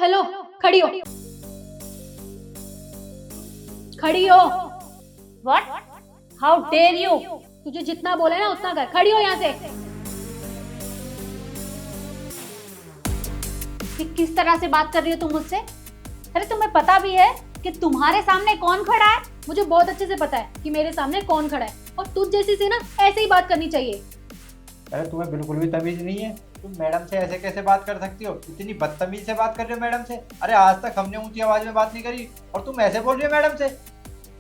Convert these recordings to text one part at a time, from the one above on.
Hello, खड़ी हो, खड़ी हो। What? How dare you? तुझे जितना बोला है ना उतना कर। खड़ी हो यहाँ से। कि किस तरह से बात कर रही हो तुम मुझसे? अरे तुम्हें पता भी है कि तुम्हारे सामने कौन खड़ा है? मुझे बहुत अच्छे से पता है कि मेरे सामने कौन खड़ा है, और तुझ जैसी से ना ऐसे ही बात करनी चाहिए। अरे तुम्हें बिल्कुल भी तमीज नहीं है। तुम मैडम से ऐसे कैसे बात कर सकती हो? इतनी बदतमीज से बात कर रहे हो मैडम से। अरे आज तक हमने ऊंची आवाज में बात नहीं करी और तुम ऐसे बोल रही हो मैडम से।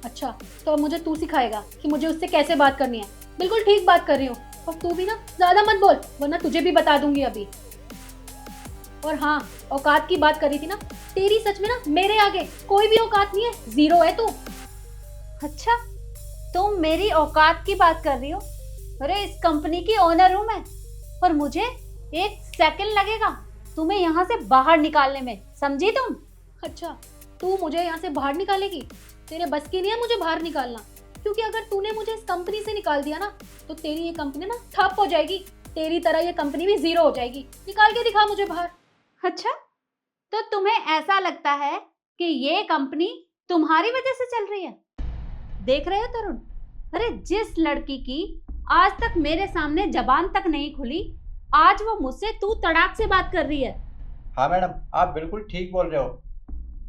अच्छा, तो अब मुझे तू सिखाएगा कि मुझे उससे कैसे बात करनी है। बिल्कुल ठीक बात कर रही हूँ, और तू भी ना ज्यादा मत बोल, वरना तुझे भी बता दूंगी अभी। और हाँ, औकात की बात करी थी ना, तेरी सच में ना मेरे आगे कोई भी औकात नहीं है, जीरो है तू। अच्छा, तुम मेरी औकात की बात कर रही हो? अरे इस कंपनी की ओनर हूं मैं, और मुझे 1 सेकंड लगेगा तुम्हें यहाँ से बाहर निकालने में, समझी तुम? अच्छा, तू मुझे यहाँ से बाहर निकालेगी? तेरे बस की नहीं है मुझे बाहर निकालना, क्योंकि अगर तूने मुझे इस कंपनी से निकाल दिया ना, तो तेरी ये कंपनी ना ठप हो जाएगी, तेरी तरह ये कंपनी भी जीरो हो जाएगी। निकाल के दिखा मुझे बाहर। अच्छा, तो तुम्हें ऐसा लगता है कि ये कंपनी तुम्हारी वजह से चल रही है? देख रहे हो तरुण, अरे जिस लड़की की आज तक मेरे सामने जबान तक नहीं खुली, आज वो मुझसे तू तड़ाक से बात कर रही है। हाँ मैडम, आप बिल्कुल ठीक बोल रहे हो।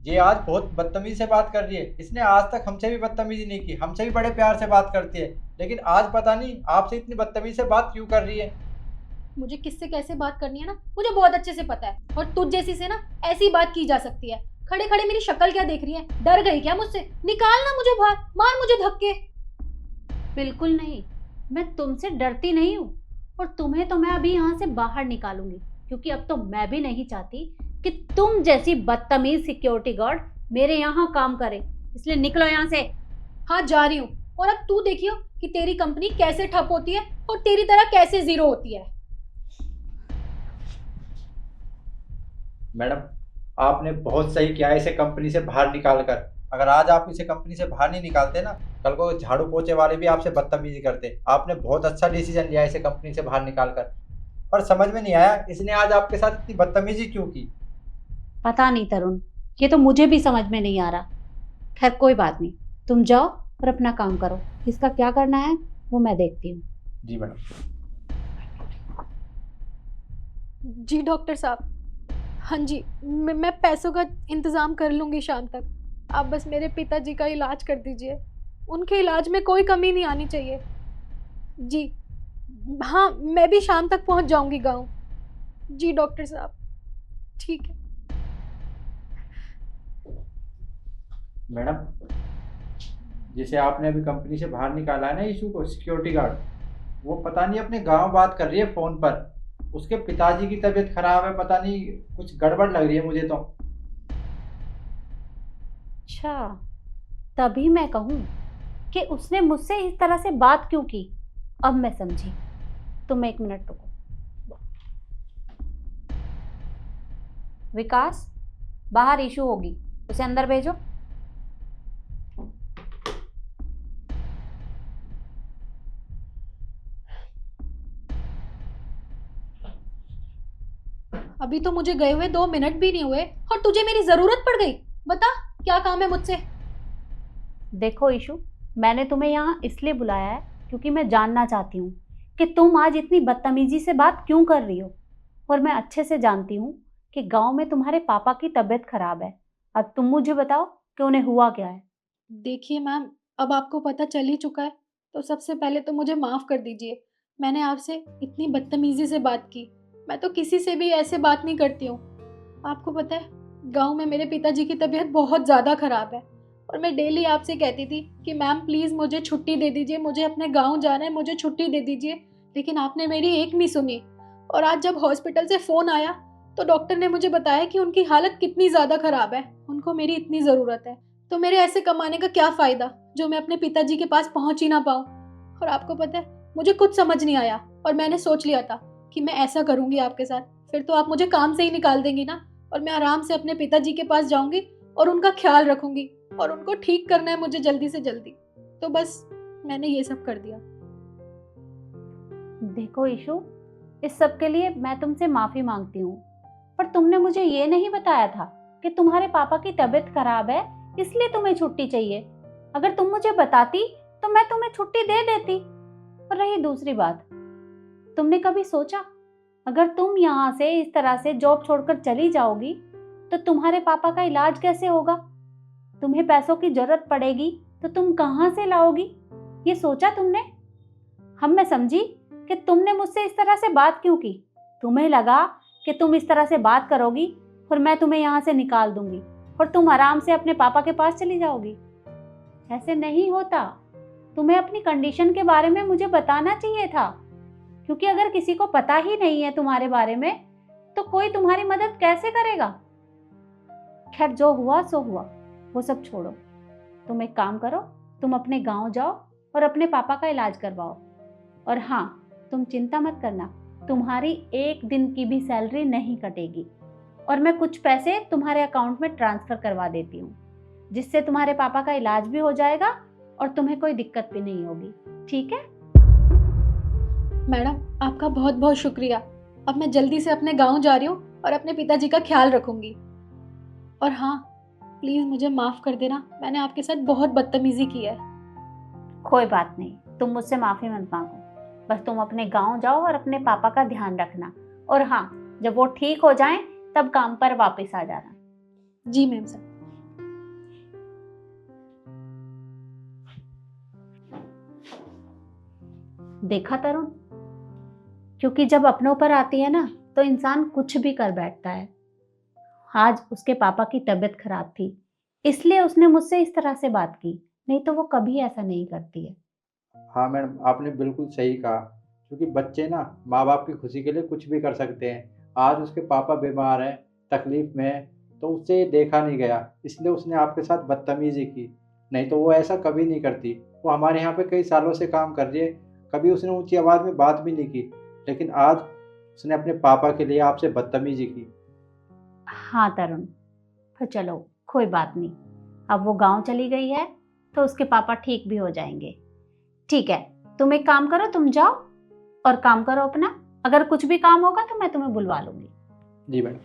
ये आज बहुत बदतमीजी से बात कर रही है। इसने आज तक हमसे भी बदतमीजी नहीं की, हमसे भी बड़े प्यार से बात करती है, लेकिन आज पता नहीं आपसे इतनी बदतमीजी से बात क्यों कर रही है। मुझे किससे कैसे बात करनी है ना मुझे बहुत अच्छे से पता है, और तुझ जैसी से ना ऐसी बात की जा सकती है। खड़े खड़े मेरी शक्ल क्या देख रही है? डर गई क्या मुझसे? निकाल ना मुझे बाहर, मार मुझे धक्के। बिल्कुल नहीं, मैं तुमसे डरती नहीं हूँ, और तुम्हें तो मैं अभी यहाँ से बाहर निकालूंगी, क्योंकि अब तो मैं भी नहीं चाहती कि तुम जैसी बदतमीज सिक्योरिटी गार्ड मेरे यहाँ काम करे, इसलिए निकलो यहाँ से। हाँ, जा रही हूँ, और अब तू देखियो कि तेरी कंपनी कैसे ठप होती है और तेरी तरह कैसे जीरो होती है। मैडम, आपने बहुत सही किया इसे कंपनी से बाहर निकाल कर। अगर आज आप इसे कंपनी से बाहर नहीं निकालते ना, कल को झाड़ू पोछे वाले भी आपसे बदतमीजी करते। आपने बहुत अच्छा डिसीजन लिया इसे कंपनी से बाहर निकाल कर। पर समझ में नहीं आया इसने आज आपके साथ इतनी बदतमीजी क्यों की। पता नहीं तरुण, ये तो मुझे भी समझ में नहीं आ रहा। खैर कोई बात नहीं, तुम जाओ और अपना काम करो, इसका क्या करना है वो मैं देखती हूँ। जी मैडम। जी डॉक्टर साहब, हाँ जी, मैं पैसों का इंतज़ाम कर लूँगी शाम तक। आप बस मेरे पिताजी का इलाज कर दीजिए, उनके इलाज में कोई कमी नहीं आनी चाहिए। जी हाँ, मैं भी शाम तक पहुँच जाऊँगी गाँव। जी डॉक्टर साहब, ठीक है। मैडम, जिसे आपने अभी कंपनी से बाहर निकाला है ना, इशू को, सिक्योरिटी गार्ड, वो पता नहीं अपने गांव बात कर रही है फोन पर। उसके पिताजी की तबीयत खराब है, पता नहीं कुछ गड़बड़ लग रही है मुझे तो। अच्छा, तभी मैं कहूँ कि उसने मुझसे इस तरह से बात क्यों की। अब मैं समझी। तुम 1 मिनट रुको। विकास, बाहर इशू होगी, उसे अंदर भेजो। अभी तो मुझे गए हुए 2 मिनट भी नहीं हुए, और तुझे मेरी ज़रूरत पड़ गई। बता, क्या काम है मुझसे? देखो इशू, मैंने तुम्हें यहाँ इसलिए बुलाया है क्योंकि मैं जानना चाहती हूँ कि तुम आज इतनी बदतमीजी से बात क्यों कर रही हो। और मैं अच्छे से जानती हूँ कि गांव में तुम्हारे पापा की तबीयत खराब है। अब तुम मुझे बताओ कि उन्हें हुआ क्या है। देखिए मैम, अब आपको पता चल ही चुका है, तो सबसे पहले तो मुझे माफ़ कर दीजिए। मैंने आपसे इतनी बदतमीज़ी से बात की। मैं तो किसी से भी ऐसे बात नहीं करती हूँ। आपको पता है, गाँव में मेरे पिताजी की तबीयत बहुत ज़्यादा ख़राब है, और मैं डेली आपसे कहती थी कि मैम प्लीज़ मुझे छुट्टी दे दीजिए, मुझे अपने गाँव जाना है, मुझे छुट्टी दे दीजिए। लेकिन आपने मेरी एक नहीं सुनी, और आज जब हॉस्पिटल से फ़ोन आया, तो डॉक्टर ने मुझे बताया कि उनकी हालत कितनी ज़्यादा ख़राब है, उनको मेरी इतनी ज़रूरत है। तो मेरे ऐसे कमाने का क्या फ़ायदा जो मैं अपने पिताजी के पास पहुंच ही ना पाऊँ। और आपको पता है, मुझे कुछ समझ नहीं आया, और मैंने सोच लिया था कि मैं ऐसा करूंगी आपके साथ, फिर तो आप मुझे काम से ही निकाल देंगी ना, और मैं आराम से अपने पिताजी के पास जाऊंगी और उनका ख्याल रखूंगी, और उनको ठीक करना है मुझे जल्दी से जल्दी। तो बस मैंने ये सब कर दिया। देखो इशू, इस सब के लिए मैं तुमसे माफ़ी मांगती हूँ, पर तुमने मुझे ये नहीं बताया था कि तुम्हारे पापा की तबीयत खराब है इसलिए तुम्हें छुट्टी चाहिए। अगर तुम मुझे बताती तो मैं तुम्हें छुट्टी दे देती। और रही दूसरी बात, तुमने कभी सोचा अगर तुम यहाँ से इस तरह से जॉब छोड़कर चली जाओगी तो तुम्हारे पापा का इलाज कैसे होगा? तुम्हें पैसों की जरूरत पड़ेगी तो तुम कहाँ से लाओगी? ये सोचा तुमने? मैं समझी कि तुमने मुझसे इस तरह से बात क्यों की। तुम्हें लगा कि तुम इस तरह से बात करोगी और मैं तुम्हें यहाँ से निकाल दूंगी और तुम आराम से अपने पापा के पास चली जाओगी। ऐसे नहीं होता। तुम्हें अपनी कंडीशन के बारे में मुझे बताना चाहिए था, क्योंकि अगर किसी को पता ही नहीं है तुम्हारे बारे में तो कोई तुम्हारी मदद कैसे करेगा। खैर, जो हुआ सो हुआ, वो सब छोड़ो। तुम एक काम करो, तुम अपने गांव जाओ और अपने पापा का इलाज करवाओ। और हाँ, तुम चिंता मत करना, तुम्हारी एक दिन की भी सैलरी नहीं कटेगी और मैं कुछ पैसे तुम्हारे अकाउंट में ट्रांसफर करवा देती हूँ, जिससे तुम्हारे पापा का इलाज भी हो जाएगा और तुम्हें कोई दिक्कत भी नहीं होगी। ठीक है? मैडम, आपका बहुत बहुत शुक्रिया। अब मैं जल्दी से अपने गांव जा रही हूँ और अपने पिताजी का ख्याल रखूंगी। और हाँ, प्लीज़ मुझे माफ़ कर देना, मैंने आपके साथ बहुत बदतमीज़ी की है। कोई बात नहीं, तुम मुझसे माफ़ी मत मांगो। बस तुम अपने गांव जाओ और अपने पापा का ध्यान रखना। और हाँ, जब वो ठीक हो जाएं तब काम पर वापस आ जाना। जी मैम साहब। देखा तरुण, क्योंकि जब अपनों पर आती है ना तो इंसान कुछ भी कर बैठता है। आज उसके पापा की तबीयत खराब थी इसलिए उसने मुझसे इस तरह से बात की, नहीं तो वो कभी ऐसा नहीं करती है। हाँ मैडम, आपने बिल्कुल सही कहा, क्योंकि बच्चे ना माँ बाप की खुशी के लिए कुछ भी कर सकते हैं। आज उसके पापा बीमार हैं, तकलीफ में हैं, तो उससे ये देखा नहीं गया, इसलिए उसने आपके साथ बदतमीजी की। नहीं तो वो ऐसा कभी नहीं करती। वो हमारे यहाँ पे कई सालों से काम कर रही है, कभी उसने ऊंची आवाज़ में बात भी नहीं की, लेकिन आज उसने अपने पापा के लिए आपसे बदतमीजी की। हाँ तरुण, तो चलो कोई बात नहीं, अब वो गांव चली गई है तो उसके पापा ठीक भी हो जाएंगे। ठीक है, तुम एक काम करो, तुम जाओ और काम करो अपना। अगर कुछ भी काम होगा तो मैं तुम्हें बुलवा लूंगी। जी मैडम।